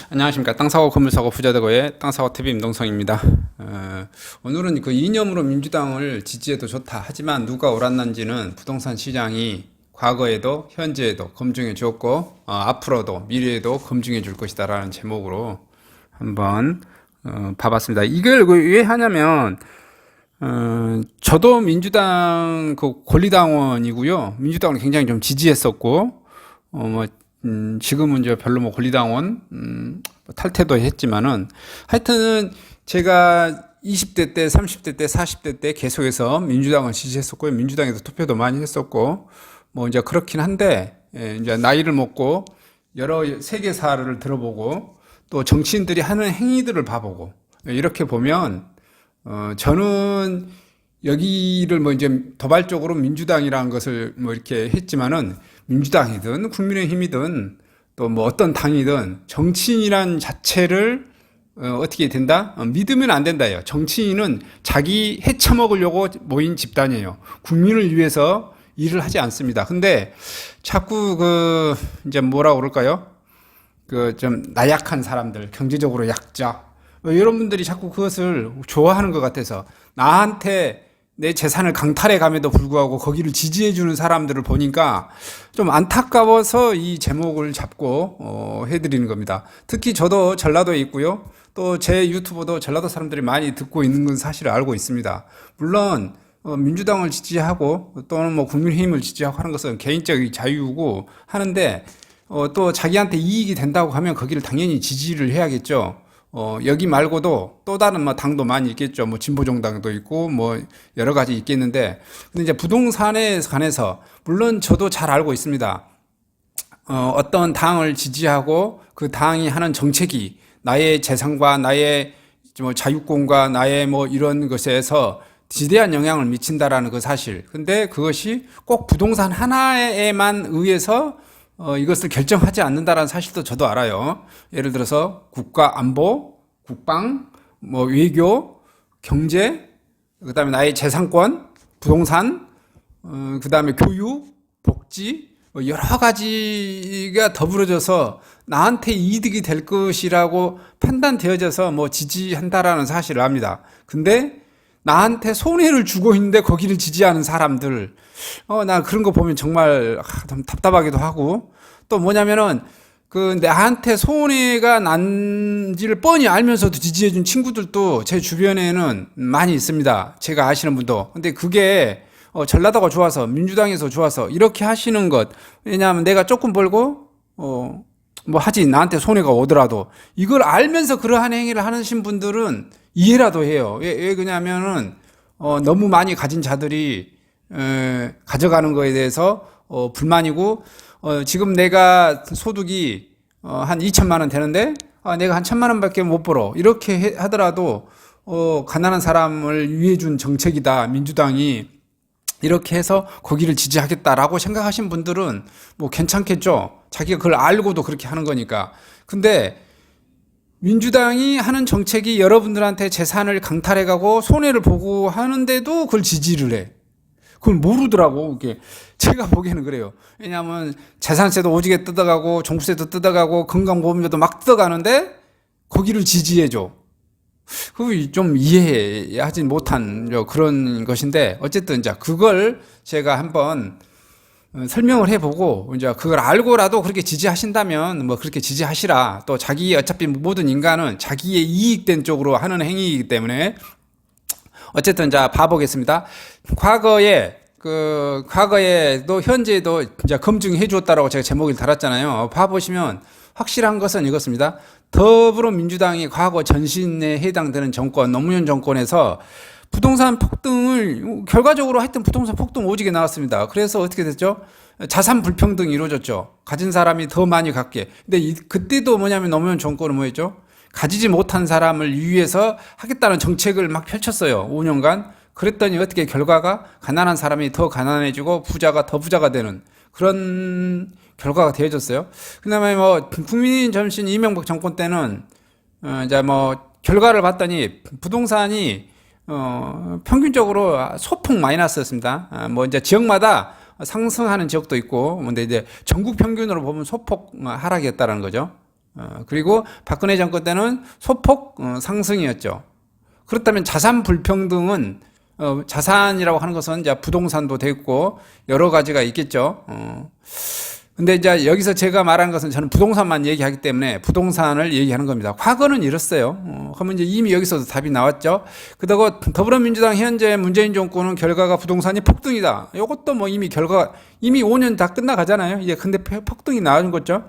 안녕하십니까. 땅사고 건물사고 부자되고의 땅사고TV 임동성입니다. 오늘은 그 이념으로 민주당을 지지해도 좋다. 하지만 누가 옳았는지는 부동산 시장이 과거에도 현재에도 검증해 주었고 앞으로도 미래에도 검증해 줄 것이다 라는 제목으로 한번 봐봤습니다. 이걸 왜 하냐면 저도 민주당 그 권리당원이고요. 민주당을 굉장히 좀 지지했었고 지금은 이제 별로 뭐 권리당원 탈퇴도 했지만은 하여튼 제가 20대 때, 30대 때, 40대 때 계속해서 민주당을 지지했었고요. 민주당에서 투표도 많이 했었고 뭐 이제 그렇긴 한데 이제 나이를 먹고 여러 세계사를 들어보고 또 정치인들이 하는 행위들을 봐보고 이렇게 보면 저는 여기를 뭐 이제 도발적으로 민주당이라는 것을 뭐 이렇게 했지만은 민주당이든 국민의힘이든 또 뭐 어떤 당이든 정치인이란 자체를 어떻게 된다? 믿으면 안 된다요. 정치인은 자기 해쳐먹으려고 모인 집단이에요. 국민을 위해서 일을 하지 않습니다. 근데 자꾸 이제 뭐라 그럴까요? 좀 나약한 사람들, 경제적으로 약자, 이런 분들이 자꾸 그것을 좋아하는 것 같아서 나한테 내 재산을 강탈해 감에도 불구하고 거기를 지지해주는 사람들을 보니까 좀 안타까워서 이 제목을 잡고 해드리는 겁니다. 특히 저도 전라도에 있고요. 또 제 유튜브도 전라도 사람들이 많이 듣고 있는 건 사실을 알고 있습니다. 물론 민주당을 지지하고 또는 뭐 국민의힘을 지지하고 하는 것은 개인적인 자유고 하는데 또 자기한테 이익이 된다고 하면 거기를 당연히 지지를 해야겠죠. 여기 말고도 또 다른 뭐 당도 많이 있겠죠. 뭐 진보정당도 있고 뭐 여러 가지 있겠는데, 근데 이제 부동산에 관해서 물론 저도 잘 알고 있습니다. 어떤 당을 지지하고 그 당이 하는 정책이 나의 재산과 나의 뭐 자유권과 나의 뭐 이런 것에서 지대한 영향을 미친다라는 그 사실. 근데 그것이 꼭 부동산 하나에만 의해서 이것을 결정하지 않는다라는 사실도 저도 알아요. 예를 들어서 국가 안보, 국방, 뭐 외교, 경제, 그다음에 나의 재산권, 부동산, 그다음에 교육, 복지, 여러 가지가 더불어져서 나한테 이득이 될 것이라고 판단되어져서 뭐 지지한다라는 사실을 압니다. 근데 나한테 손해를 주고 있는데 거기를 지지하는 사람들, 나 그런 거 보면 정말 좀 답답하기도 하고, 또 뭐냐면은 나한테 손해가 난지를 뻔히 알면서도 지지해준 친구들도 제 주변에는 많이 있습니다. 제가 아시는 분도. 근데 그게 전라도가 좋아서 민주당에서 좋아서 이렇게 하시는 것, 왜냐하면 내가 조금 벌고 뭐 하지 나한테 손해가 오더라도 이걸 알면서 그러한 행위를 하신 분들은 이해라도 해요. 왜 그러냐면은 너무 많이 가진 자들이 가져가는 거에 대해서 불만이고, 지금 내가 소득이 한 2천만 원 되는데 내가 한 1,000만 원밖에 못 벌어 이렇게 하더라도 가난한 사람을 위해 준 정책이다 민주당이, 이렇게 해서 거기를 지지하겠다라고 생각하신 분들은 뭐 괜찮겠죠. 자기가 그걸 알고도 그렇게 하는 거니까. 근데 민주당이 하는 정책이 여러분들한테 재산을 강탈해가고 손해를 보고 하는데도 그걸 지지를 해. 그걸 모르더라고. 이게 제가 보기에는 그래요. 왜냐하면 재산세도 오지게 뜯어가고 종부세도 뜯어가고 건강보험료도 막 뜯어가는데 거기를 지지해줘. 그거 좀 이해하지 못한 그런 것인데, 어쨌든 이제 그걸 제가 한번 설명을 해보고, 이제 그걸 알고라도 그렇게 지지하신다면 뭐 그렇게 지지하시라. 또 어차피 모든 인간은 자기의 이익된 쪽으로 하는 행위이기 때문에 어쨌든 자 봐보겠습니다. 과거에도 현재에도 이제 검증해 주었다라고 제가 제목을 달았잖아요. 봐보시면 확실한 것은 이것입니다. 더불어민주당이 과거 전신에 해당되는 정권, 노무현 정권에서 부동산 폭등을 결과적으로 하여튼 부동산 폭등 오지게 나왔습니다. 그래서 어떻게 됐죠? 자산 불평등이 이루어졌죠. 가진 사람이 더 많이 갖게. 근데 그때도 뭐냐면 노무현 정권은 뭐였죠? 가지지 못한 사람을 위해서 하겠다는 정책을 막 펼쳤어요. 5년간. 그랬더니 어떻게 결과가 가난한 사람이 더 가난해지고 부자가 더 부자가 되는 그런 결과가 되어졌어요. 그다음에 뭐 국민의힘 전신 이명박 정권 때는 이제 뭐 결과를 봤더니 부동산이 평균적으로 소폭 마이너스였습니다. 뭐 이제 지역마다 상승하는 지역도 있고, 근데 이제 전국 평균으로 보면 소폭 하락이었다라는 거죠. 그리고 박근혜 정권 때는 소폭 상승이었죠. 그렇다면 자산 불평등은 자산이라고 하는 것은 이제 부동산도 됐고 여러 가지가 있겠죠. 근데 이제 여기서 제가 말한 것은 저는 부동산만 얘기하기 때문에 부동산을 얘기하는 겁니다. 과거는 이랬어요. 그러면 이제 이미 여기서도 답이 나왔죠. 그리고 더불어민주당 현재 문재인 정권은 결과가 부동산이 폭등이다. 이것도 뭐 이미 5년 다 끝나가잖아요. 이제 근데 폭등이 나온 거죠.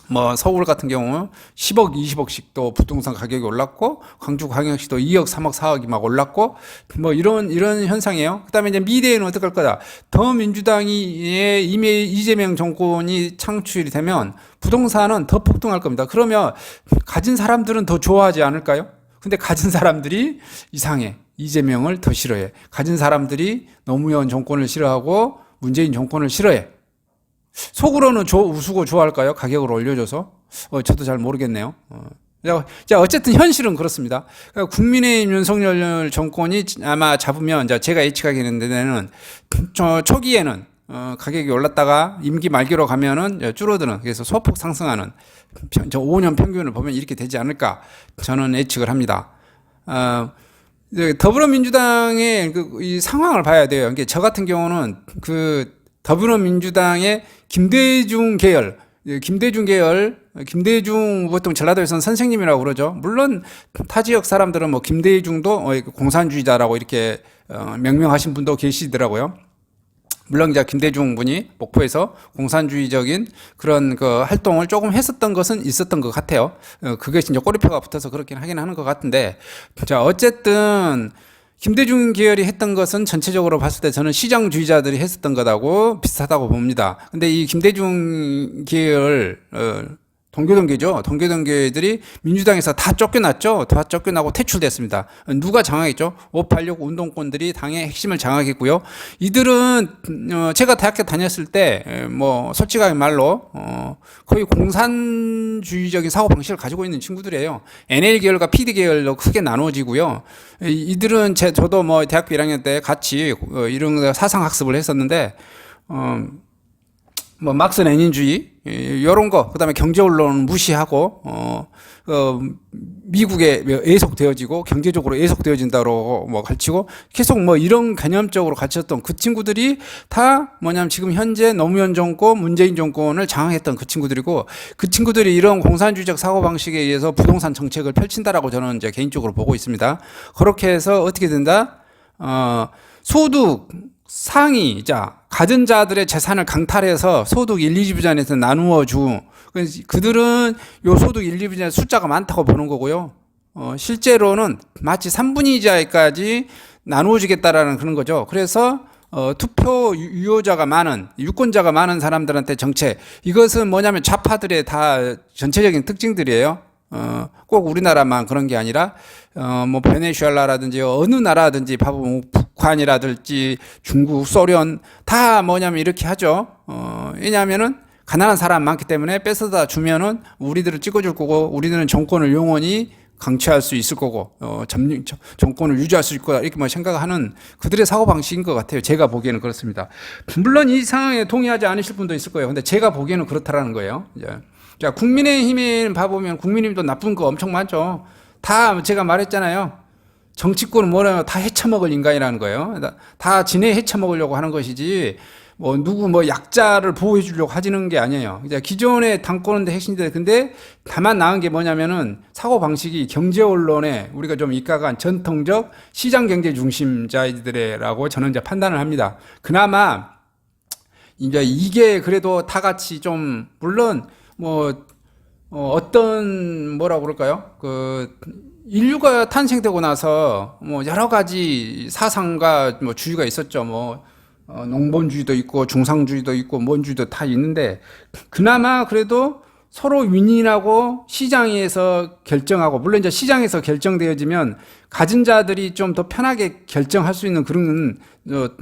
뭐 서울 같은 경우 10억, 20억씩 또 부동산 가격이 올랐고 광주광역시도 2억, 3억, 4억이 막 올랐고 뭐 이런 현상이에요. 그다음에 이제 미래에는 어떻게 할 거다. 더민주당이 이재명 정권이 창출이 되면 부동산은 더 폭등할 겁니다. 그러면 가진 사람들은 더 좋아하지 않을까요? 근데 가진 사람들이 이상해. 이재명을 더 싫어해. 가진 사람들이 노무현 정권을 싫어하고 문재인 정권을 싫어해. 속으로는 우수고 좋아할까요? 가격을 올려줘서? 저도 잘 모르겠네요. 자, 어쨌든 현실은 그렇습니다. 그러니까 국민의힘 윤석열 정권이 아마 잡으면, 제가 예측하기에는, 초기에는, 가격이 올랐다가 임기 말기로 가면은 줄어드는, 그래서 소폭 상승하는, 5년 평균을 보면 이렇게 되지 않을까, 저는 예측을 합니다. 더불어민주당의 이 상황을 봐야 돼요. 그러니까 저 같은 경우는 더불어민주당의 김대중 계열, 김대중 보통 전라도에서는 선생님이라고 그러죠. 물론 타 지역 사람들은 뭐 김대중도 공산주의자라고 이렇게 명명하신 분도 계시더라고요. 물론 이제 김대중 분이 목포에서 공산주의적인 그런 활동을 조금 했었던 것은 있었던 것 같아요. 그게 진짜 꼬리표가 붙어서 그렇긴 하긴 하는 것 같은데, 자, 어쨌든 김대중 계열이 했던 것은 전체적으로 봤을 때 저는 시장주의자들이 했었던 것하고 비슷하다고 봅니다. 근데 이 김대중 계열, 동교동계죠. 동교동계들이 민주당에서 다 쫓겨났죠. 다 쫓겨나고 퇴출됐습니다. 누가 장악했죠? 586 운동권들이 당의 핵심을 장악했고요. 이들은 제가 대학교 다녔을 때 뭐 솔직하게 말로 거의 공산주의적인 사고방식을 가지고 있는 친구들이에요. NL 계열과 PD 계열로 크게 나눠지고요. 이들은 저도 뭐 대학교 1학년 때 같이 이런 사상학습을 했었는데 뭐 막스 레닌주의 이런 거, 그다음에 경제 언론은 무시하고 미국에 애속되어지고 경제적으로 애속되어진다고 뭐 가르치고 계속 뭐 이런 개념적으로 가르쳤던 그 친구들이 다 뭐냐면 지금 현재 노무현 정권, 문재인 정권을 장악했던 그 친구들이고, 그 친구들이 이런 공산주의적 사고 방식에 의해서 부동산 정책을 펼친다라고 저는 이제 개인적으로 보고 있습니다. 그렇게 해서 어떻게 된다? 소득 상위자, 가진 자들의 재산을 강탈해서 소득 1, 2지부전에서 나누어 주. 그들은 요 소득 1, 2지부전 숫자가 많다고 보는 거고요. 실제로는 마치 3분의 2자까지 나누어 주겠다라는 그런 거죠. 그래서 투표 유효자가 많은, 유권자가 많은 사람들한테 정책. 이것은 뭐냐면 좌파들의 다 전체적인 특징들이에요. 꼭 우리나라만 그런 게 아니라, 뭐, 베네수엘라라든지 어느 나라든지 봐보면 북한이라든지 중국, 소련 다 뭐냐면 이렇게 하죠. 왜냐하면은 가난한 사람 많기 때문에 뺏어다 주면은 우리들을 찍어줄 거고, 우리들은 정권을 영원히 강취할 수 있을 거고, 정권을 유지할 수 있을 거다. 이렇게 뭐 생각하는 그들의 사고방식인 것 같아요. 제가 보기에는 그렇습니다. 물론 이 상황에 동의하지 않으실 분도 있을 거예요. 근데 제가 보기에는 그렇다라는 거예요. 자, 국민의힘에 봐보면 국민의힘도 나쁜 거 엄청 많죠. 다 제가 말했잖아요. 정치권은 뭐라면 다 헤쳐먹을 인간이라는 거예요. 다 지네 헤쳐먹으려고 하는 것이지, 뭐 누구 뭐 약자를 보호해 주려고 하지는 게 아니에요. 이제 기존의 당권은 핵심인데, 근데 다만 나은 게 뭐냐면은 사고 방식이 경제 언론에 우리가 좀 입각한 전통적 시장 경제 중심자들이라고 저는 이제 판단을 합니다. 그나마 이제 이게 그래도 다 같이 좀, 물론 뭐 어떤 뭐라고 그럴까요? 인류가 탄생되고 나서 뭐 여러 가지 사상과 뭐 주의가 있었죠. 뭐 농본주의도 있고 중상주의도 있고 뭔주의도 다 있는데, 그나마 그래도 서로 윈윈하고 시장에서 결정하고, 물론 이제 시장에서 결정되어지면 가진 자들이 좀 더 편하게 결정할 수 있는 그런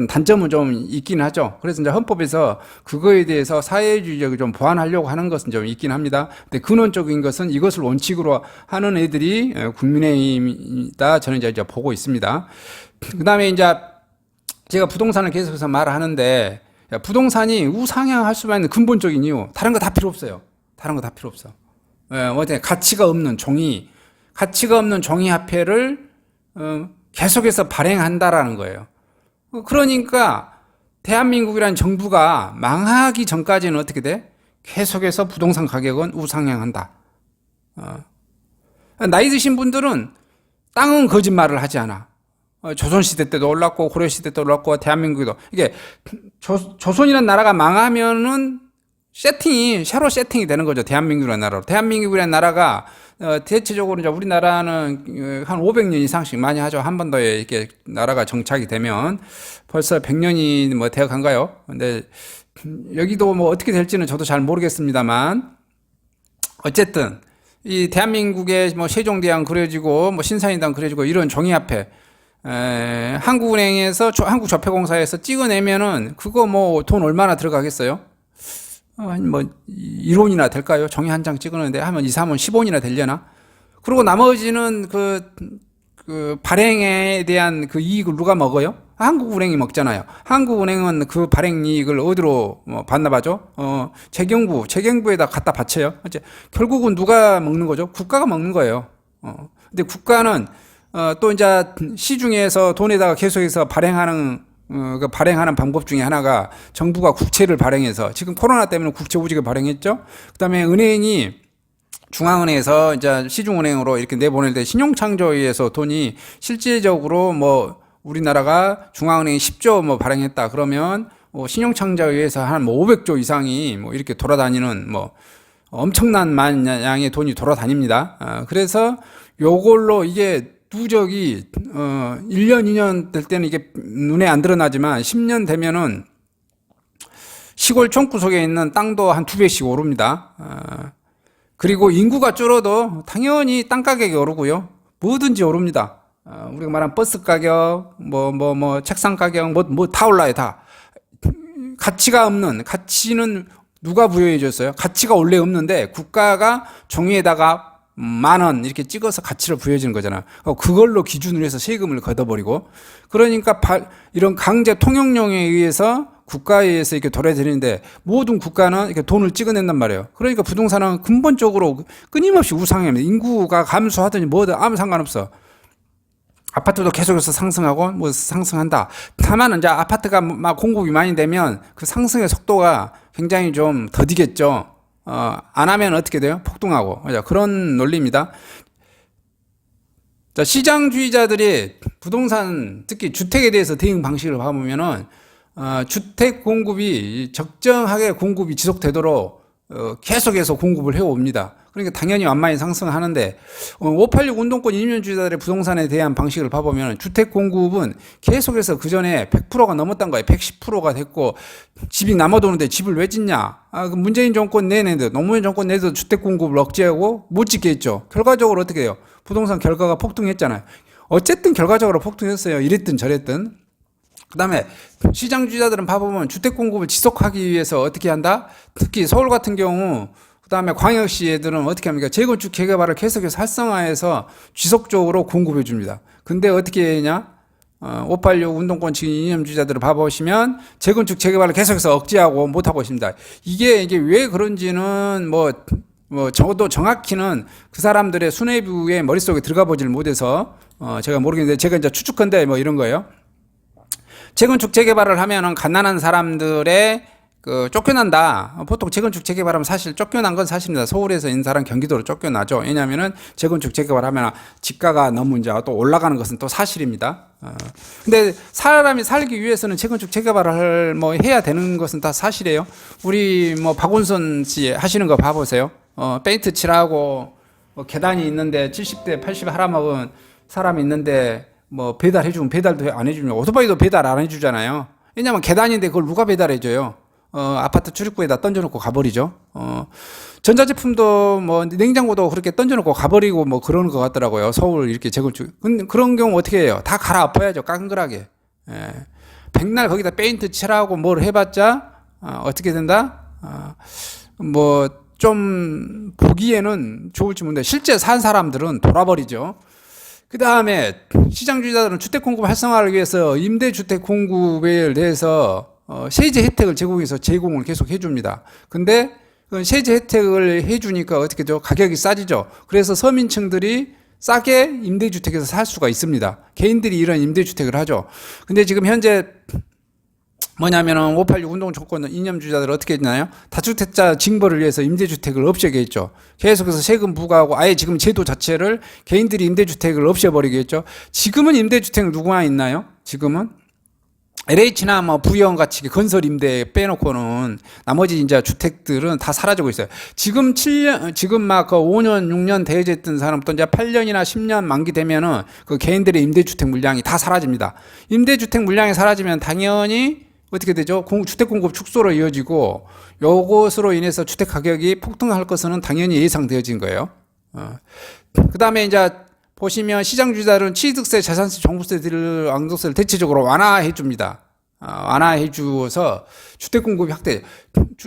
단점은 좀 있긴 하죠. 그래서 이제 헌법에서 그거에 대해서 사회주의적으로 좀 보완하려고 하는 것은 좀 있긴 합니다. 근데 근원적인 것은 이것을 원칙으로 하는 애들이 국민의힘이다, 저는 이제 보고 있습니다. 그 다음에 이제 제가 부동산을 계속해서 말하는데, 부동산이 우상향할 수만 있는 근본적인 이유, 다른 거 다 필요 없어요. 다른 거 다 필요 없어. 어제 가치가 없는 종이화폐를 계속해서 발행한다라는 거예요. 그러니까 대한민국이라는 정부가 망하기 전까지는 어떻게 돼? 계속해서 부동산 가격은 우상향한다. 나이 드신 분들은 땅은 거짓말을 하지 않아. 조선시대 때도 올랐고 고려시대 때도 올랐고 대한민국도 이게 조선이라는 나라가 망하면은 새로 세팅이 되는 거죠. 대한민국이라는 나라로. 대한민국이라는 나라가 대체적으로 이제 우리나라는 한 500년 이상씩 많이 하죠. 한 번 더 이렇게 나라가 정착이 되면 벌써 100년이 뭐 되어 간가요? 근데 여기도 뭐 어떻게 될지는 저도 잘 모르겠습니다만 어쨌든 이 대한민국의 뭐 세종대왕 그려지고 뭐 신사임당 그려지고 이런 종이화폐 한국은행에서 한국조폐공사에서 찍어내면은 그거 뭐 돈 얼마나 들어가겠어요? 뭐 1원이나 될까요? 종이 한 장 찍었는데 하면 2, 3원, 10원이나 되려나? 그리고 나머지는 그 발행에 대한 그 이익을 누가 먹어요? 한국은행이 먹잖아요. 한국은행은 그 발행 이익을 어디로 받나 봐죠? 재경부에다 갖다 바쳐요. 결국은 누가 먹는 거죠? 국가가 먹는 거예요. 근데 국가는 또 이제 시중에서 돈에다가 계속해서 발행하는 방법 중에 하나가 정부가 국채를 발행해서 지금 코로나 때문에 국채 오지게 발행했죠. 그다음에 은행이 중앙은행에서 이제 시중은행으로 이렇게 내보낼 때 신용창조에 의해서 돈이 실질적으로 뭐 우리나라가 중앙은행이 10조 뭐 발행했다 그러면 신용창조에 의해서 한 뭐 500조 이상이 뭐 이렇게 돌아다니는 뭐 엄청난 양의 돈이 돌아다닙니다. 그래서 요걸로 이게 누적이 1년, 2년 될 때는 이게 눈에 안 드러나지만 10년 되면은 시골 촌구석에 있는 땅도 한 2배씩 오릅니다. 그리고 인구가 줄어도 당연히 땅 가격이 오르고요. 뭐든지 오릅니다. 우리가 말한 버스 가격, 책상 가격, 다 올라요, 다. 가치는 누가 부여해 줬어요? 가치가 원래 없는데 국가가 종이에다가 10,000원 이렇게 찍어서 가치를 부여해주는 거잖아. 그걸로 기준으로 해서 세금을 걷어버리고. 그러니까 이런 강제 통용령에 의해서 국가에 의해서 이렇게 돌아다니는데 모든 국가는 이렇게 돈을 찍어낸단 말이에요. 그러니까 부동산은 근본적으로 끊임없이 우상합니다. 인구가 감소하든지 뭐든 아무 상관없어. 아파트도 계속해서 상승하고 뭐 상승한다. 다만 이제 아파트가 막 공급이 많이 되면 그 상승의 속도가 굉장히 좀 더디겠죠. 안 하면 어떻게 돼요? 폭등하고. 그런 논리입니다. 자, 시장주의자들이 부동산, 특히 주택에 대해서 대응 방식을 봐보면은, 주택 공급이 적정하게 공급이 지속되도록 계속해서 공급을 해옵니다. 그러니까 당연히 완만히 상승하는데 586 운동권 이념주의자들의 부동산에 대한 방식을 봐보면 주택 공급은 계속해서 그 전에 100%가 넘었던 거예요. 110%가 됐고 집이 남아도는데 집을 왜 짓냐? 그 문재인 정권 내내도 노무현 정권 내도 주택 공급을 억제하고 못 짓게 했죠. 결과적으로 어떻게 해요? 부동산 결과가 폭등했잖아요. 어쨌든 결과적으로 폭등했어요. 이랬든 저랬든. 그 다음에 시장주의자들은 봐보면 주택 공급을 지속하기 위해서 어떻게 한다? 특히 서울 같은 경우 그 다음에 광역시 애들은 어떻게 합니까? 재건축 재개발을 계속해서 활성화해서 지속적으로 공급해 줍니다. 근데 어떻게 했냐? 586 운동권 지금 이념주의자들을 봐보시면 재건축 재개발을 계속해서 억제하고 못하고 있습니다. 이게 왜 그런지는 저도 정확히는 그 사람들의 수뇌부의 머릿속에 들어가 보질 못해서 제가 모르겠는데 제가 이제 추측컨대 이런 거예요. 재건축 재개발을 하면은 가난한 사람들의 쫓겨난다. 보통 재건축 재개발하면 사실 쫓겨난 건 사실입니다. 서울에서 있는 사람 경기도로 쫓겨나죠. 왜냐하면은 재건축 재개발하면 집가가 너무 이제 또 올라가는 것은 또 사실입니다. 근데 사람이 살기 위해서는 재건축 재개발을 해야 되는 것은 다 사실이에요. 우리 박원순 씨 하시는 거 봐보세요. 페인트 칠하고 계단이 있는데 70대 80 할아먹은 사람이 있는데 배달해주면 배달도 안 해주면 오토바이도 배달 안 해주잖아요. 왜냐면 계단인데 그걸 누가 배달해줘요? 아파트 출입구에다 던져놓고 가버리죠. 전자제품도 냉장고도 그렇게 던져놓고 가버리고 그러는 것 같더라고요. 서울 이렇게 재건축. 그런 경우 어떻게 해요? 다 갈아엎어야죠. 깡그하게. 백날 거기다 페인트 칠하고 뭘 해봤자, 어떻게 된다? 좀 보기에는 좋을지 모르는데 실제 산 사람들은 돌아버리죠. 그 다음에 시장주의자들은 주택 공급 활성화를 위해서 임대주택 공급에 대해서 세제 혜택을 제공해서 제공을 계속 해줍니다. 근데 세제 혜택을 해주니까 어떻게 죠? 가격이 싸지죠. 그래서 서민층들이 싸게 임대주택에서 살 수가 있습니다. 개인들이 이런 임대주택을 하죠. 근데 지금 현재 뭐냐면은 586 운동 정권 이념주의자들 어떻게 했나요? 다주택자 징벌을 위해서 임대주택을 없애게 했죠. 계속해서 세금 부과하고 아예 지금 제도 자체를 개인들이 임대주택을 없애버리게 했죠. 지금은 임대주택 누구나 있나요? 지금은 LH나 뭐 부영 같이 건설 임대 빼놓고는 나머지 이제 주택들은 다 사라지고 있어요. 지금 막 그 5년, 6년 대여됐던 사람부터 이제 8년이나 10년 만기 되면은 그 개인들의 임대주택 물량이 다 사라집니다. 임대주택 물량이 사라지면 당연히 어떻게 되죠? 주택 공급 축소로 이어지고 요것으로 인해서 주택 가격이 폭등할 것은 당연히 예상되어진 거예요. 그 다음에 이제 보시면 시장주의자들은 취득세, 재산세, 종부세들을 양도세를 대체적으로 완화해 줍니다. 완화해 주어서 주택 공급이 확대.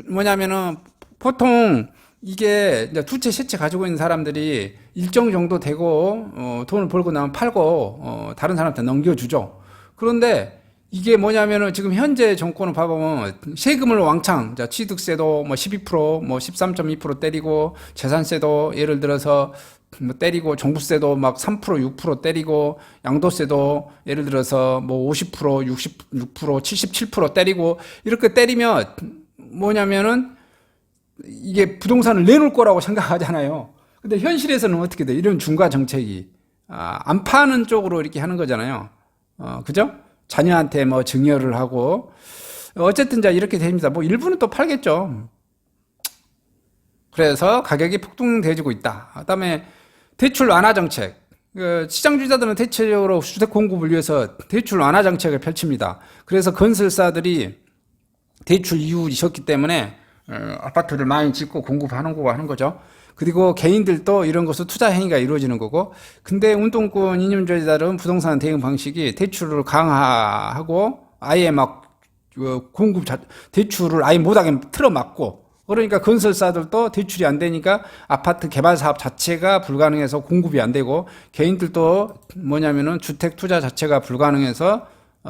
뭐냐면은 보통 이게 이제 두 채, 세 채 가지고 있는 사람들이 일정 정도 되고 돈을 벌고 나면 팔고 다른 사람한테 넘겨주죠. 그런데 이게 뭐냐면은 지금 현재 정권을 봐보면 세금을 왕창, 자, 취득세도 뭐 12%, 뭐 13.2% 때리고 재산세도 예를 들어서 뭐 때리고 종부세도 막 3%, 6% 때리고 양도세도 예를 들어서 뭐 50%, 66%, 77% 때리고 이렇게 때리면 뭐냐면은 이게 부동산을 내놓을 거라고 생각하잖아요. 근데 현실에서는 어떻게 돼? 이런 중과 정책이 안 파는 쪽으로 이렇게 하는 거잖아요. 그죠? 자녀한테 뭐 증여를 하고 어쨌든 자 이렇게 됩니다. 뭐 일부는 또 팔겠죠. 그래서 가격이 폭등되어지고 있다. 그다음에 대출 완화 정책. 시장주의자들은 대체적으로 주택 공급을 위해서 대출 완화 정책을 펼칩니다. 그래서 건설사들이 대출 이웃이셨기 때문에 아파트를 많이 짓고 공급하는 하는 거죠. 그리고 개인들도 이런 것을 투자 행위가 이루어지는 거고, 근데 운동권 이념주의자들은 부동산 대응 방식이 대출을 강화하고 아예 막 대출을 아예 못하게 틀어막고, 그러니까 건설사들도 대출이 안 되니까 아파트 개발 사업 자체가 불가능해서 공급이 안 되고, 개인들도 뭐냐면은 주택 투자 자체가 불가능해서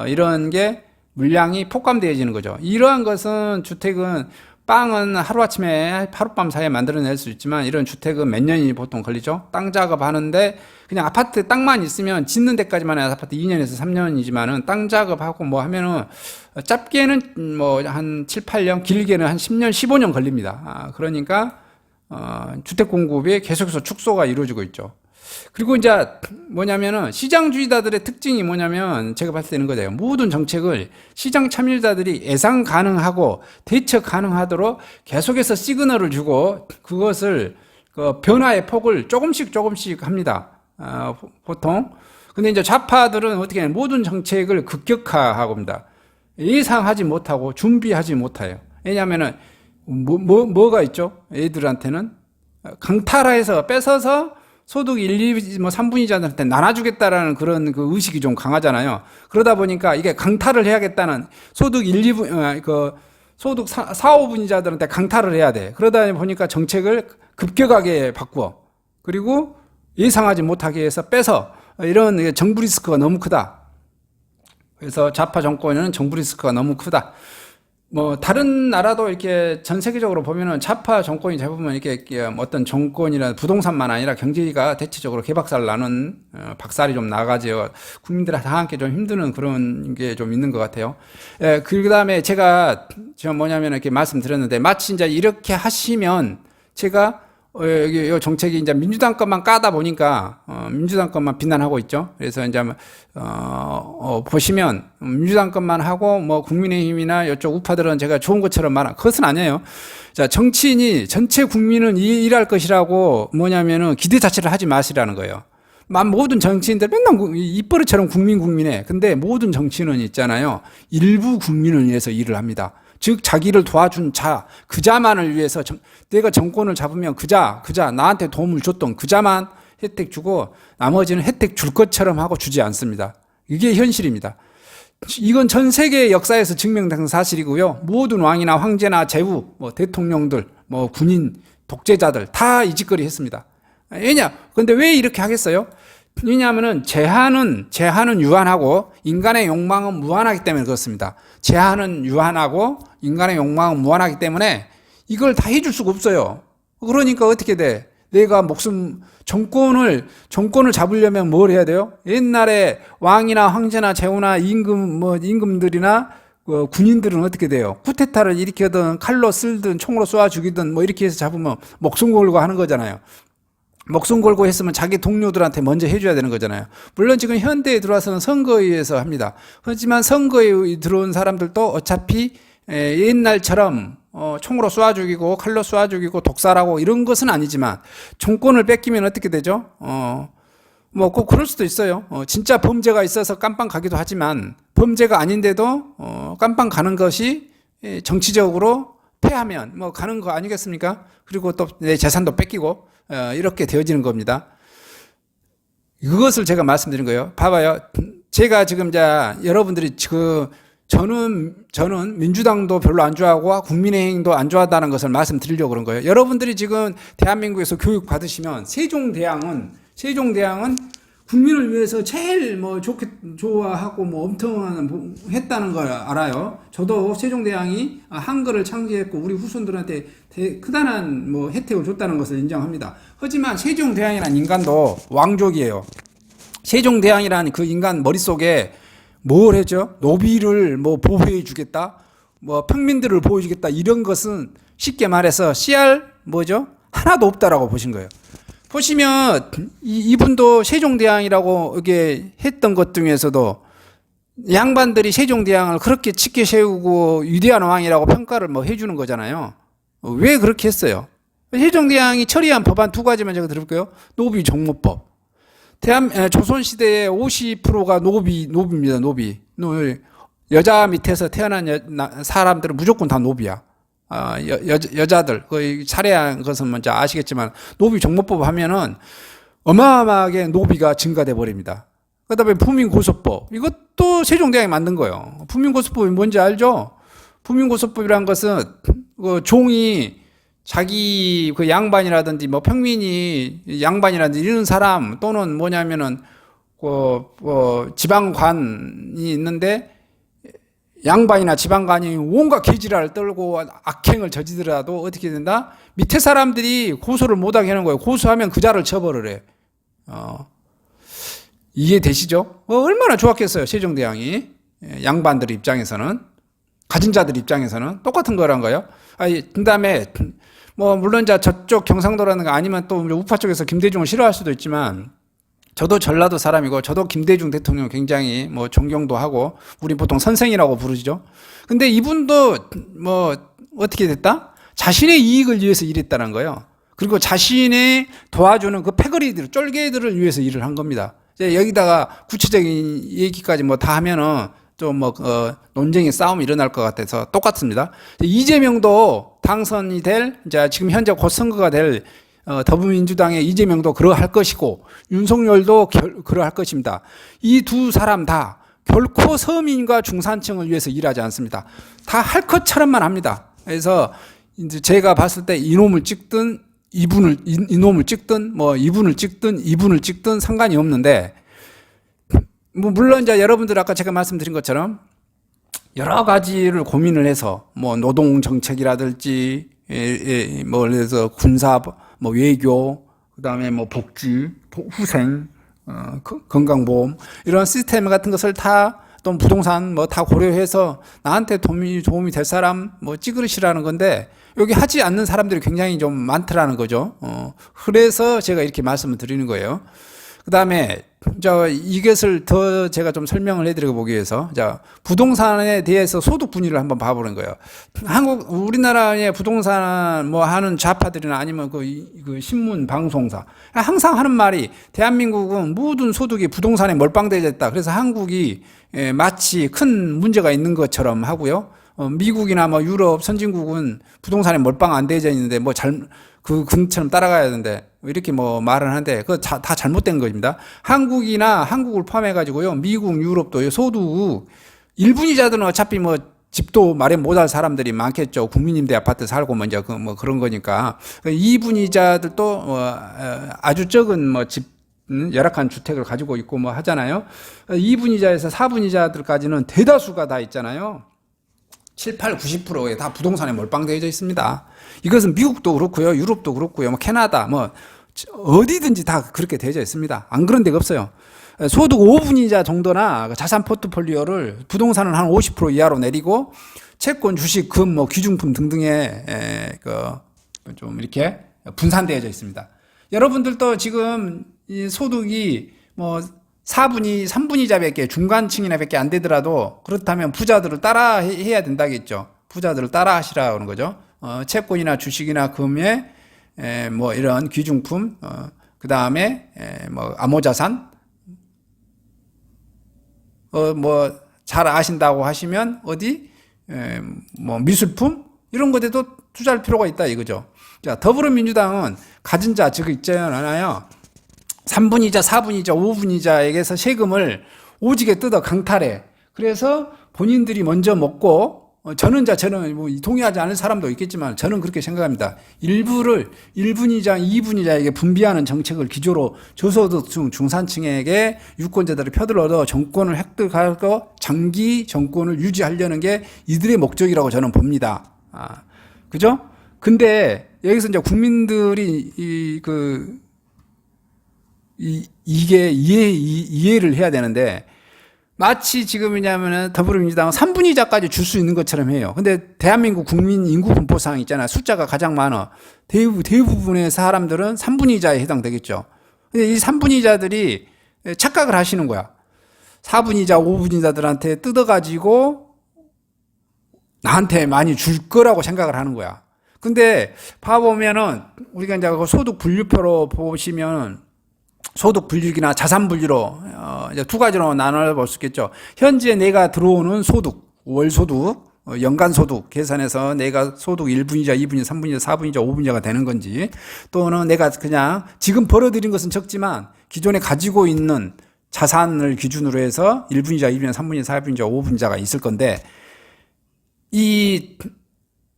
이런 게 물량이 폭감되어지는 거죠. 이러한 것은 주택은 빵은 하루아침에 하룻밤 사이에 만들어낼 수 있지만 이런 주택은 몇 년이 보통 걸리죠. 땅 작업하는데 그냥 아파트 땅만 있으면 짓는 데까지만 해서 아파트 2년에서 3년이지만은 땅 작업하고 뭐 하면은 짧게는 뭐 한 7, 8년, 길게는 한 10년, 15년 걸립니다. 그러니까 주택 공급이 계속해서 축소가 이루어지고 있죠. 그리고 이제 뭐냐면은 시장주의자들의 특징이 뭐냐면 제가 봤을 때는 거예요. 모든 정책을 시장 참여자들이 예상 가능하고 대처 가능하도록 계속해서 시그널을 주고 그것을 그 변화의 폭을 조금씩 합니다. 보통. 근데 이제 좌파들은 어떻게 해요? 모든 정책을 급격화하고 합니다. 예상하지 못하고 준비하지 못해요. 왜냐하면은 뭐가 있죠? 애들한테는 강탈해서 뺏어서 소득 1, 2, 뭐 3분위자들한테 나눠주겠다라는 그런 그 의식이 좀 강하잖아요. 그러다 보니까 이게 강탈을 해야겠다는 소득 1, 2분, 소득 4, 5분위자들한테 강탈을 해야 돼. 그러다 보니까 정책을 급격하게 바꾸어. 그리고 예상하지 못하게 해서 빼서 이런 정부 리스크가 너무 크다. 그래서 좌파 정권은 정부 리스크가 너무 크다. 뭐 다른 나라도 이렇게 전 세계적으로 보면은 좌파 정권이 대부분 이렇게 어떤 정권이나 부동산만 아니라 경제가 대체적으로 개박살 나는 박살이 좀 나가지요. 국민들 다 함께 좀 힘드는 그런 게 좀 있는 것 같아요. 그 다음에 제가 뭐냐면 이렇게 말씀드렸는데 마치 이제 이렇게 하시면 제가 여기 요 정책이 이제 민주당 것만 까다 보니까 민주당 것만 비난하고 있죠. 그래서 이제 보시면 민주당 것만 하고 뭐 국민의힘이나 이쪽 우파들은 제가 좋은 것처럼 말한 그것은 아니에요. 자, 정치인이 전체 국민은 일할 것이라고 뭐냐면은 기대 자체를 하지 마시라는 거예요. 모든 정치인들 맨날 입버릇처럼 국민해. 근데 모든 정치인은 있잖아요. 일부 국민을 위해서 일을 합니다. 즉 자기를 도와준 그자만을 위해서 내가 정권을 잡으면 그자 나한테 도움을 줬던 그자만 혜택 주고 나머지는 혜택 줄 것처럼 하고 주지 않습니다. 이게 현실입니다. 이건 전 세계 역사에서 증명된 사실이고요. 모든 왕이나 황제나 제후, 뭐 대통령들, 뭐 군인, 독재자들 다 이 짓거리 했습니다. 근데 왜 이렇게 하겠어요? 왜냐하면은 제한은 유한하고 인간의 욕망은 무한하기 때문에 그렇습니다. 제한은 유한하고 인간의 욕망은 무한하기 때문에 이걸 다 해줄 수가 없어요. 그러니까 어떻게 돼? 내가 정권을 잡으려면 뭘 해야 돼요? 옛날에 왕이나 황제나 제후나 임금들이나 군인들은 어떻게 돼요? 쿠데타를 일으키든 칼로 쓸든 총으로 쏘아 죽이든 뭐 이렇게 해서 잡으면 목숨 걸고 하는 거잖아요. 목숨 걸고 했으면 자기 동료들한테 먼저 해줘야 되는 거잖아요. 물론 지금 현대에 들어와서는 선거에 의해서 합니다. 하지만 선거에 들어온 사람들도 어차피 옛날처럼 총으로 쏘아 죽이고 칼로 쏘아 죽이고 독살하고 이런 것은 아니지만 정권을 뺏기면 어떻게 되죠? 뭐 꼭 그럴 수도 있어요. 진짜 범죄가 있어서 깜빵 가기도 하지만 범죄가 아닌데도 깜빵 가는 것이 정치적으로 패하면 뭐 가는 거 아니겠습니까? 그리고 또 내 재산도 뺏기고 이렇게 되어지는 겁니다. 이것을 제가 말씀드린 거예요. 봐봐요. 제가 지금 여러분들이 저는 민주당도 별로 안 좋아하고 국민의힘도 안 좋아한다는 것을 말씀드리려고 그런 거예요. 여러분들이 지금 대한민국에서 교육 받으시면 세종대왕은 국민을 위해서 제일 좋아하고 엄청 했다는 걸 알아요. 저도 세종대왕이 한글을 창제했고 우리 후손들한테 크다란 혜택을 줬다는 것을 인정합니다. 하지만 세종대왕이라는 인간도 왕족이에요. 세종대왕이라는 그 인간 머릿속에 뭘 했죠? 노비를 보호해 주겠다? 평민들을 보호해 주겠다? 이런 것은 쉽게 말해서 씨알 하나도 없다라고 보신 거예요. 보시면 이분도 세종대왕이라고 이게 했던 것 중에서도 양반들이 세종대왕을 그렇게 짙게 세우고 위대한 왕이라고 평가를 해주는 거잖아요. 왜 그렇게 했어요? 세종대왕이 처리한 법안 두 가지만 제가 들어볼게요. 노비 종모법. 조선시대의 50%가 노비입니다. 노비. 여자 밑에서 태어난 사람들은 무조건 다 노비야. 여자들, 거의 살해한 것은 먼저 아시겠지만, 노비 종모법 하면은 어마어마하게 노비가 증가돼 버립니다. 그 다음에 부민고소법. 이것도 세종대왕이 만든 거예요. 부민고소법이 뭔지 알죠? 부민고소법이라는 것은, 종이 자기 양반이라든지 평민이 양반이라든지 이런 사람 또는 지방관이 있는데 양반이나 지방관이 온갖 개지랄을 떨고 악행을 저지더라도 어떻게 된다? 밑에 사람들이 고소를 못하게 하는 거예요. 고소하면 그 자를 처벌을 해. 이해되시죠? 얼마나 좋았겠어요, 세종대왕이. 양반들 입장에서는. 가진 자들 입장에서는 똑같은 거란 거예요. 그 다음에, 물론 저쪽 경상도라든가 아니면 또 우파 쪽에서 김대중을 싫어할 수도 있지만, 저도 전라도 사람이고, 저도 김대중 대통령 굉장히 존경도 하고, 우리 보통 선생이라고 부르죠. 근데 이분도 어떻게 됐다? 자신의 이익을 위해서 일했다는 거예요. 그리고 자신의 도와주는 그 패거리들, 쫄개들을 위해서 일을 한 겁니다. 여기다가 구체적인 얘기까지 다 하면은, 좀 논쟁의 싸움이 일어날 것 같아서 똑같습니다. 이재명도 당선이 지금 현재 곧 선거가 될 더불어민주당의 이재명도 그러할 것이고 윤석열도 그러할 것입니다. 이 두 사람 다 결코 서민과 중산층을 위해서 일하지 않습니다. 다 할 것처럼만 합니다. 그래서 이제 제가 봤을 때 이놈을 찍든 이놈을 찍든 이분을 찍든 상관이 없는데, 물론 여러분들 아까 제가 말씀드린 것처럼 여러 가지를 고민을 해서 노동 정책이라든지 그래서 군사 외교, 그다음에 복지, 후생, 건강보험 이런 시스템 같은 것을 또 부동산 다 고려해서 나한테 도움이 될 사람 찌그릇이라는 건데, 여기 하지 않는 사람들이 굉장히 좀 많더라는 거죠. 그래서 제가 이렇게 말씀을 드리는 거예요. 그 다음에 이것을 더 제가 좀 설명을 해드리고 보기 위해서 부동산에 대해서 소득 분위를 한번 봐보는 거예요. 우리나라의 부동산 하는 좌파들이나 아니면 그 신문 방송사 항상 하는 말이, 대한민국은 모든 소득이 부동산에 몰빵되어 있다. 그래서 한국이 마치 큰 문제가 있는 것처럼 하고요. 미국이나 유럽 선진국은 부동산에 몰빵 안 되어 있는데 그 근처럼 따라가야 되는데 이렇게 말을 하는데 그거 다 잘못된 겁니다. 한국을 포함해가지고요, 미국, 유럽도 소득 1분이자들은 어차피 집도 마련 못할 사람들이 많겠죠. 국민임대 아파트 살고 그런 거니까. 2분이자들도 아주 적은 집 열악한 주택을 가지고 있고 하잖아요. 2분이자에서 4분이자들까지는 대다수가 다 있잖아요. 7, 8, 90%에 다 부동산에 몰빵되어 있습니다. 이것은 미국도 그렇고요, 유럽도 그렇고요, 뭐 캐나다, 뭐 어디든지 다 그렇게 되어 있습니다. 안 그런 데가 없어요. 소득 5분이자 정도나 자산 포트폴리오를 부동산은 한 50% 이하로 내리고 채권, 주식, 금, 뭐 귀중품 등등의 좀 이렇게 분산되어져 있습니다. 여러분들도 지금 이 소득이 뭐 4분위, 3분위자밖에 중간층이나 밖에 안 되더라도 그렇다면 부자들을 따라 해야 된다겠죠. 부자들을 따라 하시라 그러는 거죠. 채권이나 주식이나 금에 뭐 이런 귀중품, 그 다음에 뭐 암호자산, 뭐 잘 아신다고 하시면 어디 뭐 미술품 이런 것에도 투자할 필요가 있다 이거죠. 자, 더불어민주당은 가진 자 즉 있잖아요. 3분이자, 4분이자, 5분이자에게서 세금을 오지게 뜯어 강탈해. 그래서 본인들이 먼저 먹고 저는 뭐 동의하지 않은 사람도 있겠지만 저는 그렇게 생각합니다. 일부를 1분이자, 2분이자에게 분비하는 정책을 기조로 저소득층, 중산층에게 유권자들을 표들어서 정권을 획득하고 장기 정권을 유지하려는 게 이들의 목적이라고 저는 봅니다. 그죠? 근데 여기서 이제 국민들이 이게 이해를 해야 되는데 마치 지금이냐면은 더불어민주당은 3분이자까지 줄 수 있는 것처럼 해요. 근데 대한민국 국민 인구 분포상 있잖아요. 숫자가 가장 많아. 대부분의 사람들은 3분이자에 해당되겠죠. 근데 이 3분이자들이 착각을 하시는 거야. 4분이자, 5분이자들한테 뜯어가지고 나한테 많이 줄 거라고 생각을 하는 거야. 근데 봐보면은 우리가 이제 소득 분류표로 보시면 소득 분류기나 자산 분류로 이제 두 가지로 나눠볼 수 있겠죠. 현재 내가 들어오는 소득, 월 소득, 연간 소득 계산해서 내가 소득 1분이자, 2분이자, 3분이자, 4분이자, 5분이자가 되는 건지 또는 내가 그냥 지금 벌어들인 것은 적지만 기존에 가지고 있는 자산을 기준으로 해서 1분이자, 2분이자, 3분이자, 4분이자, 5분이자가 있을 건데 이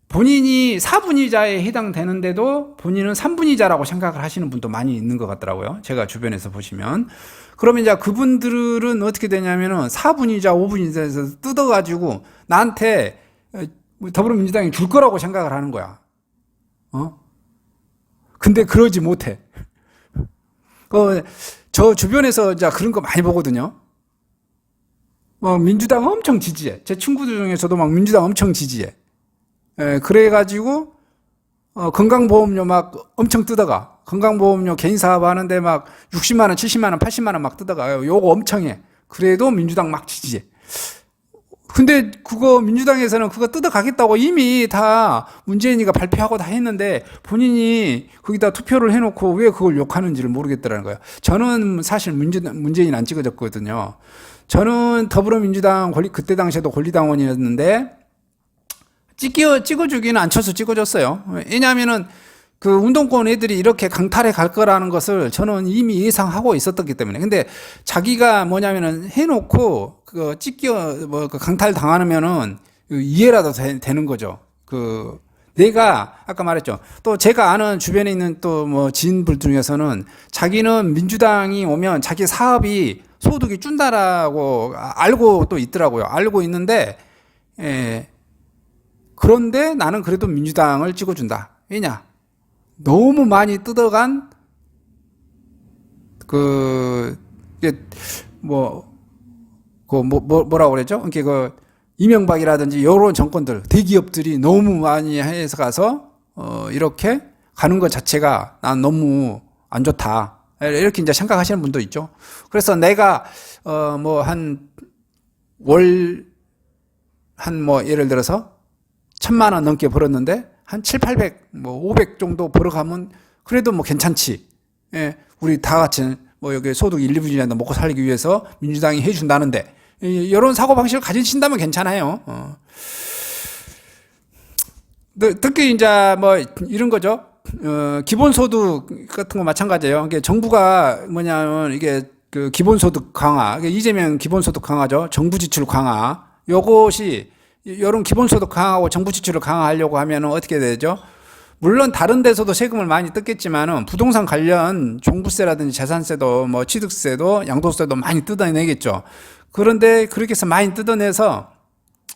본인이 4분이자에 해당되는데도 본인은 3분이자라고 생각을 하시는 분도 많이 있는 것 같더라고요. 제가 주변에서 보시면. 그러면 이제 그분들은 어떻게 되냐면은 4분이자, 5분이자에서 뜯어가지고 나한테 더불어민주당이 줄 거라고 생각을 하는 거야. 근데 그러지 못해. 저 주변에서 이제 그런 거 많이 보거든요. 민주당 엄청 지지해. 제 친구들 중에서도 막 민주당 엄청 지지해. 그래가지고, 건강보험료 막 엄청 뜯어가. 건강보험료 개인 사업 하는데 막 60만원, 70만원, 80만원 막 뜯어가요. 요거 엄청 해. 그래도 민주당 막 지지해. 근데 민주당에서는 그거 뜯어가겠다고 이미 다 문재인이가 발표하고 다 했는데 본인이 거기다 투표를 해놓고 왜 그걸 욕하는지를 모르겠더라는 거예요. 저는 사실 문재인 안 찍어졌거든요. 저는 더불어민주당 그때 당시에도 권리당원이었는데 찍어주기는 안 쳐서 찍어줬어요. 왜냐하면은 그 운동권 애들이 이렇게 강탈해 갈 거라는 것을 저는 이미 예상하고 있었기 때문에. 근데 자기가 뭐냐면은 해놓고 그 강탈 당하면은 이해라도 되는 거죠. 내가 아까 말했죠. 또 제가 아는 주변에 있는 또 뭐 지인들 중에서는 자기는 민주당이 오면 자기 사업이 소득이 준다라고 알고 또 있더라고요. 알고 있는데 그런데 나는 그래도 민주당을 찍어준다. 왜냐? 너무 많이 뜯어간, 뭐라고 그랬죠? 이명박이라든지 여러 정권들, 대기업들이 너무 많이 해서 가서, 이렇게 가는 것 자체가 난 너무 안 좋다. 이렇게 이제 생각하시는 분도 있죠. 그래서 내가, 예를 들어서, 1,000만 원 넘게 벌었는데 한 7, 800, 500 정도 벌어가면 그래도 괜찮지. 예, 우리 다 같이 여기 소득 1, 2분이라도 먹고 살기 위해서 민주당이 해준다는데 이런 사고방식을 가지신다면 괜찮아요. 특히 이제 이런 거죠. 기본소득 같은 거 마찬가지예요. 이게 정부가 뭐냐면 이게 기본소득 강화, 이재명 기본소득 강화죠. 정부 지출 강화. 요것이 이런 기본소득 강화하고 정부 지출을 강화하려고 하면 어떻게 되죠? 물론 다른 데서도 세금을 많이 뜯겠지만은 부동산 관련 종부세라든지 재산세도 취득세도 양도세도 많이 뜯어내겠죠. 그런데 그렇게 해서 많이 뜯어내서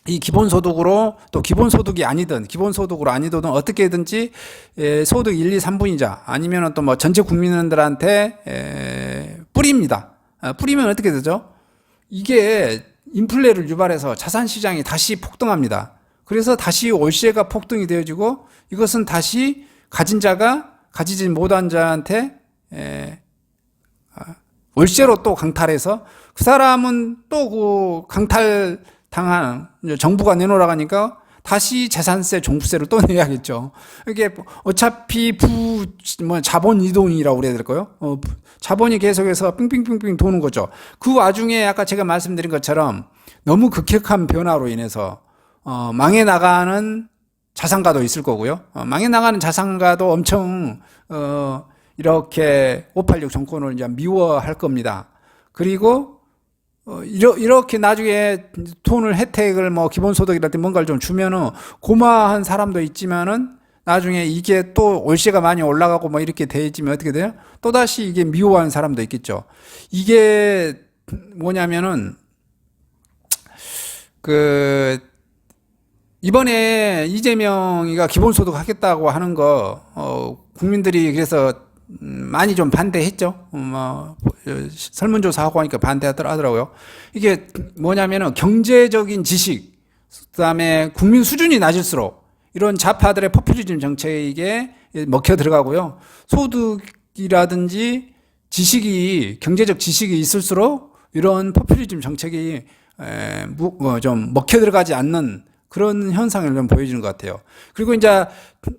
이 기본소득으로 또 기본소득이 아니든 기본소득으로 아니든 어떻게든지 소득 1, 2, 3분이자 아니면 또 뭐 전체 국민들한테 뿌립니다. 뿌리면 어떻게 되죠? 이게 인플레를 유발해서 자산시장이 다시 폭등합니다. 그래서 다시 월세가 폭등이 되어지고 이것은 다시 가진 자가 가지지 못한 자한테 월세로 또 강탈해서 그 사람은 또 그 강탈 당한 정부가 내놓으라고 하니까 다시 재산세, 종부세를 또 내야겠죠. 이게 어차피 자본 이동이라고 그래야 될까요? 자본이 계속해서 빙빙빙빙 도는 거죠. 그 와중에 아까 제가 말씀드린 것처럼 너무 급격한 변화로 인해서 망해 나가는 자산가도 있을 거고요. 망해 나가는 자산가도 엄청 이렇게 586 정권을 이제 미워할 겁니다. 그리고 이렇게 나중에 돈을 혜택을 뭐 기본소득이라든지 뭔가를 좀 주면은 고마한 사람도 있지만은 나중에 이게 또 월세가 많이 올라가고 뭐 이렇게 돼지면 어떻게 돼요? 또다시 이게 미워하는 사람도 있겠죠. 이게 뭐냐면은 이번에 이재명이가 기본소득 하겠다고 하는 거 국민들이 그래서 많이 좀 반대했죠. 설문조사하고 하니까 반대하더라고요. 이게 뭐냐면은 경제적인 지식, 그 다음에 국민 수준이 낮을수록 이런 좌파들의 포퓰리즘 정책에 먹혀 들어가고요. 소득이라든지 경제적 지식이 있을수록 이런 포퓰리즘 정책이 좀 먹혀 들어가지 않는 그런 현상을 좀 보여주는 것 같아요. 그리고 이제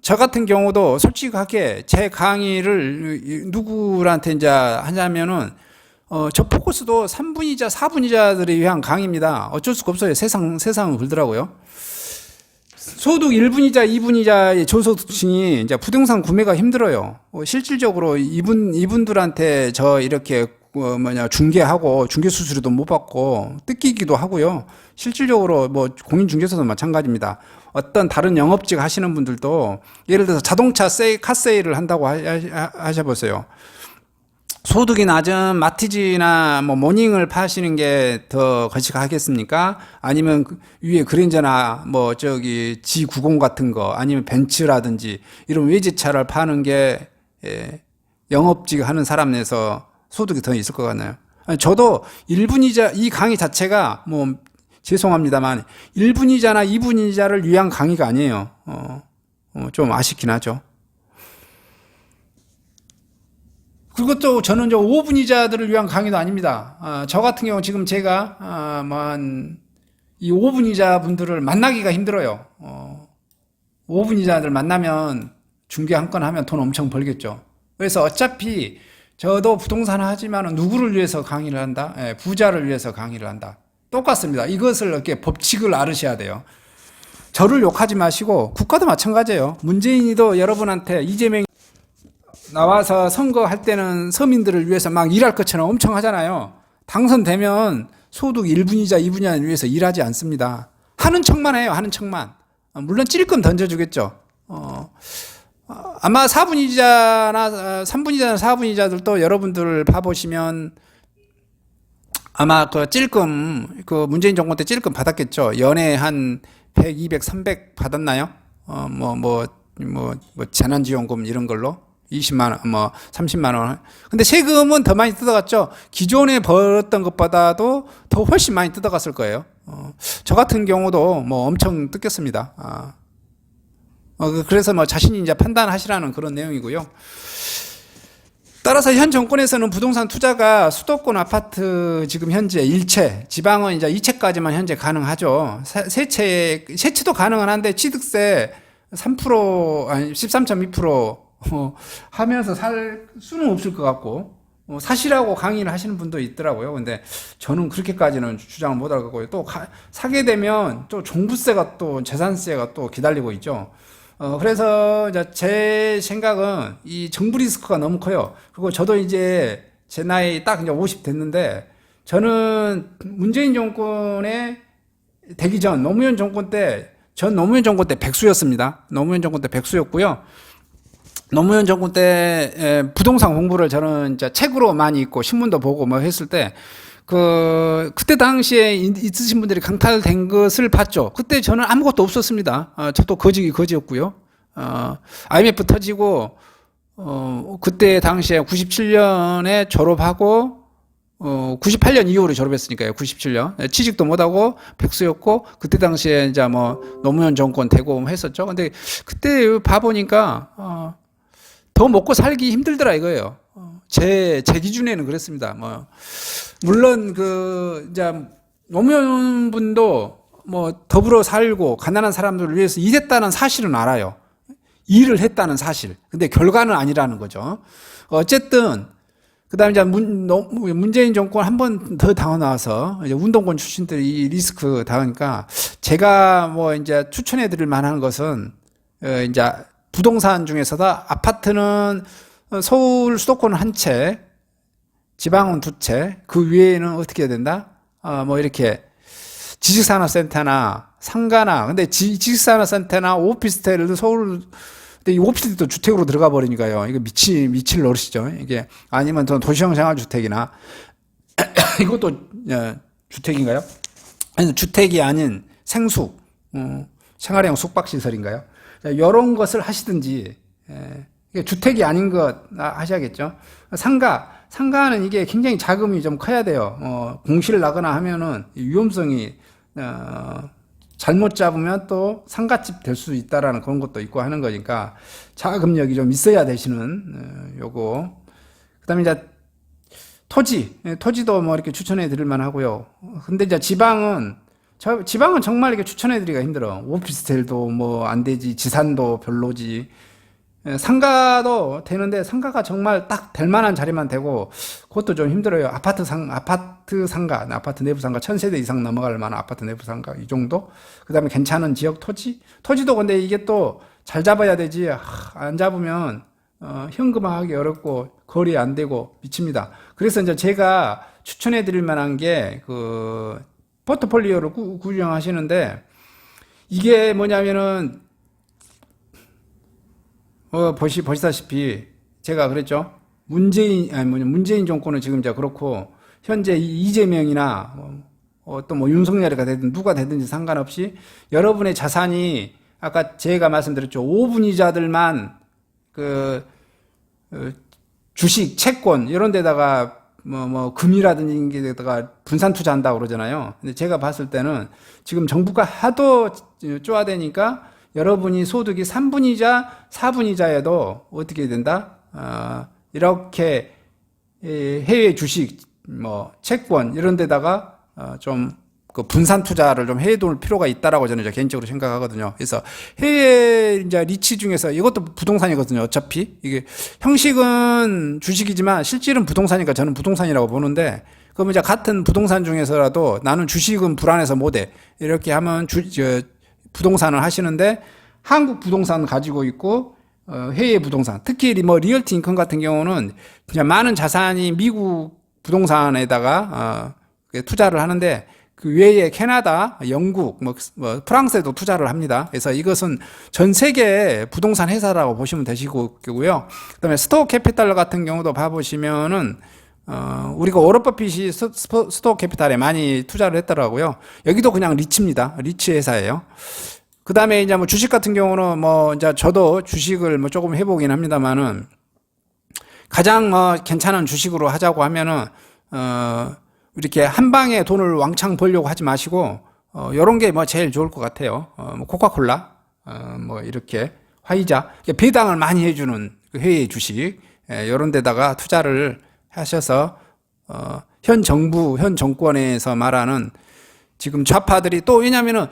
저 같은 경우도 솔직하게 제 강의를 누구한테 이제 하냐면은 저 포커스도 3분이자 4분이자들을 위한 강의입니다. 어쩔 수가 없어요. 세상은 그러더라고요. 소득 1분이자 2분이자의 저소득층이 이제 부동산 구매가 힘들어요. 실질적으로 이분들한테 저 이렇게 중개하고 중개 수수료도 못 받고 뜯기기도 하고요. 실질적으로 뭐 공인중개사도 마찬가지입니다. 어떤 다른 영업직 하시는 분들도 예를 들어서 자동차 카세일을 한다고 하셔보세요. 소득이 낮은 마티즈나 뭐 모닝을 파시는 게 더 거시하겠습니까? 아니면 위에 그랜저나 뭐 G90 같은 거 아니면 벤츠라든지 이런 외제차를 파는 게 영업직 하는 사람 내서 소득이 더 있을 것 같나요? 저도 1분이자 이 강의 자체가 뭐 죄송합니다만 1분이자나 2분이자를 위한 강의가 아니에요. 좀 아쉽긴 하죠. 그리고 또 저는 5분이자들을 위한 강의도 아닙니다. 저 같은 경우 지금 제가 이 5분이자 분들을 만나기가 힘들어요. 5분이자들 만나면 중개 한 건 하면 돈 엄청 벌겠죠. 그래서 어차피 저도 부동산 하지만 누구를 위해서 강의를 한다? 부자를 위해서 강의를 한다. 똑같습니다. 이것을 이렇게 법칙을 알으셔야 돼요. 저를 욕하지 마시고 국가도 마찬가지예요. 문재인이도 여러분한테 이재명이 나와서 선거할 때는 서민들을 위해서 막 일할 것처럼 엄청 하잖아요. 당선되면 소득 1분이자 2분이자를 위해서 일하지 않습니다. 하는 척만 해요. 하는 척만. 물론 찔끔 던져주겠죠. 아마 4분이자나 3분이자나 4분이자들도 여러분들 봐보시면 아마 찔끔 문재인 정권 때 찔끔 받았겠죠. 연에 한 100, 200, 300 받았나요? 재난지원금 이런 걸로 20만 원, 30만 원. 근데 세금은 더 많이 뜯어갔죠. 기존에 벌었던 것보다도 더 훨씬 많이 뜯어갔을 거예요. 저 같은 경우도 엄청 뜯겼습니다. 그래서 자신이 이제 판단하시라는 그런 내용이고요. 따라서 현 정권에서는 부동산 투자가 수도권 아파트 지금 현재 1채, 지방은 이제 2채까지만 현재 가능하죠. 세채도 가능은 한데 취득세 3%, 아니 13.2% 하면서 살 수는 없을 것 같고, 사시라고 강의를 하시는 분도 있더라고요. 근데 저는 그렇게까지는 주장을 못 하고, 또 사게 되면 또 종부세가 또 재산세가 또 기다리고 있죠. 그래서 이제 제 생각은 이 정부 리스크가 너무 커요. 그리고 저도 이제 제 나이 딱 이제 50 됐는데, 저는 문재인 정권에 되기 전 노무현 정권 때, 전 노무현 정권 때 백수였습니다. 노무현 정권 때 백수였고요. 노무현 정권 때 부동산 공부를 저는 이제 책으로 많이 읽고 신문도 보고 뭐 했을 때, 그때 당시에 있으신 분들이 강탈된 것을 봤죠. 그때 저는 아무것도 없었습니다. 저도 거지였고요. IMF 터지고, 그때 당시에 97년에 졸업하고, 98년 이후로 졸업했으니까요. 97년. 취직도 못하고 백수였고, 그때 당시에 이제 뭐 노무현 정권 되고 했었죠. 근데 그때 봐보니까, 더 먹고 살기 힘들더라 이거예요. 제 기준에는 그랬습니다. 뭐, 물론 이제 노무현 분도 뭐 더불어 살고 가난한 사람들을 위해서 일했다는 사실은 알아요. 일을 했다는 사실. 근데 결과는 아니라는 거죠. 어쨌든, 그 다음에 이제 문재인 정권 한 번 더 당하고 나와서 이제 운동권 출신들이 리스크 당하니까 제가 뭐 이제 추천해 드릴 만한 것은 이제 부동산 중에서도 아파트는 서울 수도권 한 채, 지방은 두 채, 그 위에는 어떻게 해야 된다? 뭐 이렇게 지식산업센터나 상가나, 근데 지식산업센터나 오피스텔도 서울, 근데 이 오피스텔도 주택으로 들어가 버리니까요. 이거 미칠 노릇이죠. 이게 아니면 도시형 생활주택이나 이것도 주택인가요? 아니, 주택이 아닌 생숙, 생활형 숙박시설인가요? 이런 것을 하시든지, 이게 주택이 아닌 것 하셔야겠죠. 상가는 이게 굉장히 자금이 좀 커야 돼요. 공시를 나거나 하면은 위험성이, 잘못 잡으면 또 상가집 될 수 있다라는 그런 것도 있고 하는 거니까 자금력이 좀 있어야 되시는, 요거. 그 다음에 이제 토지도 뭐 이렇게 추천해 드릴 만 하고요. 근데 이제 지방은 정말 이렇게 추천해 드리기가 힘들어. 오피스텔도 뭐 안 되지, 지산도 별로지. 상가도 되는데 상가가 정말 딱 될 만한 자리만 되고 그것도 좀 힘들어요. 아파트 상가, 아파트 내부 상가 1000세대 이상 넘어갈 만한 아파트 내부 상가 이 정도. 그다음에 괜찮은 지역 토지도 근데 이게 또 잘 잡아야 되지. 안 잡으면 현금화하기 어렵고 거래 안 되고 미칩니다. 그래서 이제 제가 추천해 드릴 만한 게 포트폴리오를 구성하시는데 이게 뭐냐면은 보시다시피 제가 그랬죠. 문재인 정권은 지금 이제 그렇고 현재 이재명이나 또 뭐 윤석열이가 되든 누가 되든지 상관없이 여러분의 자산이 아까 제가 말씀드렸죠. 5분이자들만 주식, 채권 이런 데다가 금이라든지 이런 데다가 분산 투자한다고 그러잖아요. 근데 제가 봤을 때는 지금 정부가 하도 쪼아대니까 여러분이 소득이 3분이자, 4분이자에도 어떻게 된다? 이렇게 해외 주식, 채권 이런 데다가 좀 분산 투자를 좀 해둘 필요가 있다라고 저는 이제 개인적으로 생각하거든요. 그래서 해외 이제 리치 중에서 이것도 부동산이거든요. 어차피 이게 형식은 주식이지만 실질은 부동산이니까 저는 부동산이라고 보는데 그러면 이제 같은 부동산 중에서라도 나는 주식은 불안해서 못해 이렇게 하면 부동산을 하시는데 한국 부동산 가지고 있고 해외 부동산 특히 뭐 리얼티 인컴 같은 경우는 그냥 많은 자산이 미국 부동산에다가 투자를 하는데 그 외에 캐나다, 영국, 프랑스에도 투자를 합니다. 그래서 이것은 전 세계 부동산 회사라고 보시면 되시고요. 그다음에 스토어 캐피탈 같은 경우도 봐보시면은 우리가 워런 버핏이 스토어 캐피탈에 많이 투자를 했더라고요. 여기도 그냥 리츠입니다. 리츠 회사예요. 그 다음에 이제 뭐 주식 같은 경우는 이제 저도 주식을 조금 해보긴 합니다만은 가장 괜찮은 주식으로 하자고 하면은, 이렇게 한 방에 돈을 왕창 벌려고 하지 마시고, 요런 게 제일 좋을 것 같아요. 코카콜라, 이렇게 화이자, 배당을 많이 해주는 해외 주식, 요런 데다가 투자를 하셔서, 현 정권에서 말하는 지금 좌파들이 또 왜냐면은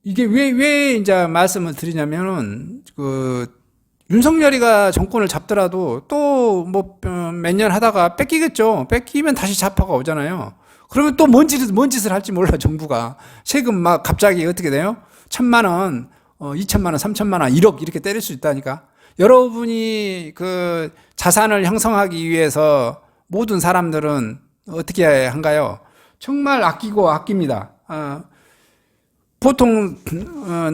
이게 왜 이제 말씀을 드리냐면은 윤석열이가 정권을 잡더라도 또 몇 년 하다가 뺏기겠죠. 뺏기면 다시 좌파가 오잖아요. 그러면 또 뭔 짓을 할지 몰라 정부가 세금 막 갑자기 어떻게 돼요? 1000만 원, 2천만 원, 3천만 원, 1억 이렇게 때릴 수 있다니까. 여러분이 자산을 형성하기 위해서 모든 사람들은 어떻게 한가요? 정말 아끼고 아낍니다. 보통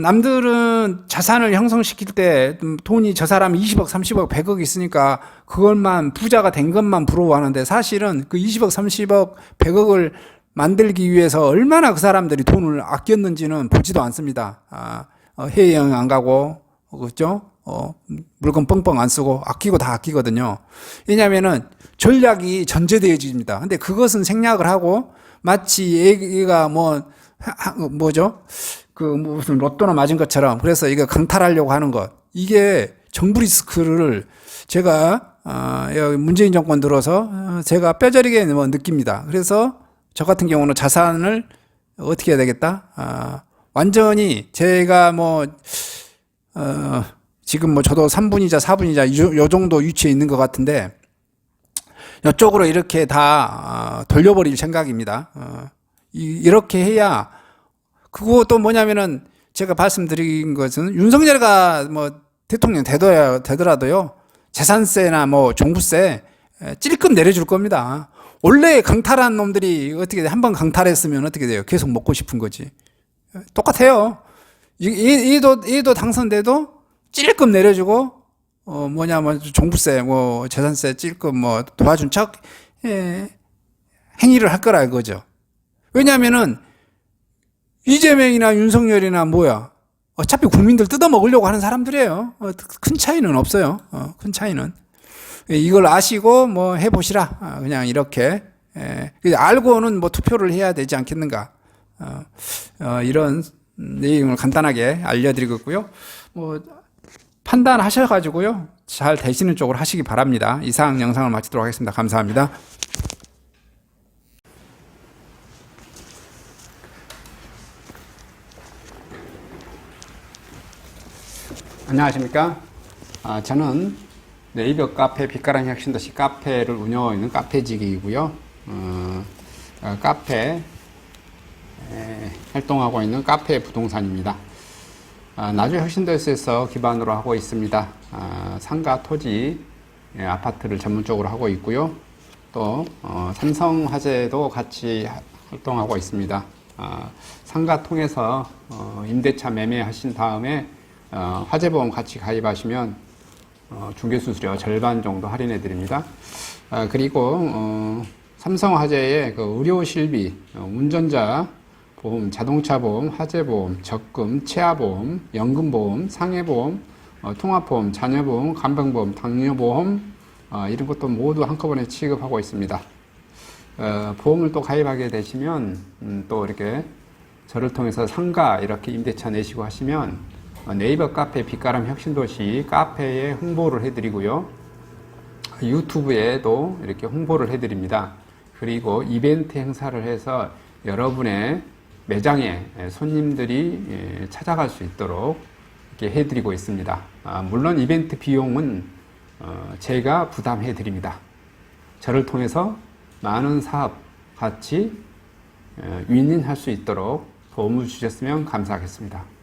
남들은 자산을 형성시킬 때 돈이 저 사람이 20억, 30억, 100억 있으니까 그것만 부자가 된 것만 부러워하는데 사실은 그 20억, 30억, 100억을 만들기 위해서 얼마나 그 사람들이 돈을 아꼈는지는 보지도 않습니다. 해외여행 안 가고, 그죠? 물건 뻥뻥 안 쓰고 아끼고 다 아끼거든요. 왜냐면은 전략이 전제되어집니다. 근데 그것은 생략을 하고 마치 얘가 뭐죠? 그 무슨 로또나 맞은 것처럼 그래서 이거 강탈하려고 하는 것. 이게 정부 리스크를 제가 여기 문재인 정권 들어서 제가 뼈저리게 느낍니다. 그래서 저 같은 경우는 자산을 어떻게 해야 되겠다? 완전히 제가 지금 저도 3분이자 4분이자 요 정도 위치에 있는 것 같은데 이쪽으로 이렇게 다 돌려버릴 생각입니다. 이렇게 해야 그것도 뭐냐면은 제가 말씀드린 것은 윤석열이가 대통령 되더라도요 재산세나 종부세 찔끔 내려줄 겁니다. 원래 강탈한 놈들이 어떻게 돼? 한번 강탈했으면 어떻게 돼요? 계속 먹고 싶은 거지. 똑같아요. 얘도 당선돼도 찔끔 내려주고 종부세 재산세 찔끔 도와준 척 행위를 할 거라 이거죠. 왜냐면은 이재명이나 윤석열이나 어차피 국민들 뜯어먹으려고 하는 사람들이에요. 큰 차이는 없어요. 큰 차이는. 이걸 아시고 해보시라. 그냥 이렇게. 알고는 투표를 해야 되지 않겠는가. 이런 내용을 간단하게 알려드리고 있고요. 판단하셔가지고요. 잘 되시는 쪽으로 하시기 바랍니다. 이상 영상을 마치도록 하겠습니다. 감사합니다. 안녕하십니까. 저는 네이버 카페 빛가람 혁신도시 카페를 운영하고 있는 카페직이고요. 카페 활동하고 있는 카페 부동산입니다. 나주 혁신도시에서 기반으로 하고 있습니다. 상가, 토지, 아파트를 전문적으로 하고 있고요. 또 삼성화재도 같이 활동하고 있습니다. 상가 통해서 임대차 매매하신 다음에 화재보험 같이 가입하시면 중개수수료 절반 정도 할인해 드립니다. 그리고 삼성화재의 그 의료실비, 운전자 보험, 자동차보험, 화재보험, 적금, 치아보험, 연금보험, 상해보험, 통합보험, 자녀보험, 간병보험, 당뇨보험 이런 것도 모두 한꺼번에 취급하고 있습니다. 보험을 또 가입하게 되시면 또 이렇게 저를 통해서 상가 이렇게 임대차 내시고 하시면 네이버 카페 빛가람 혁신도시 카페에 홍보를 해드리고요. 유튜브에도 이렇게 홍보를 해드립니다. 그리고 이벤트 행사를 해서 여러분의 매장에 손님들이 찾아갈 수 있도록 이렇게 해드리고 있습니다. 물론 이벤트 비용은 제가 부담해 드립니다. 저를 통해서 많은 사업 같이 윈윈할 수 있도록 도움을 주셨으면 감사하겠습니다.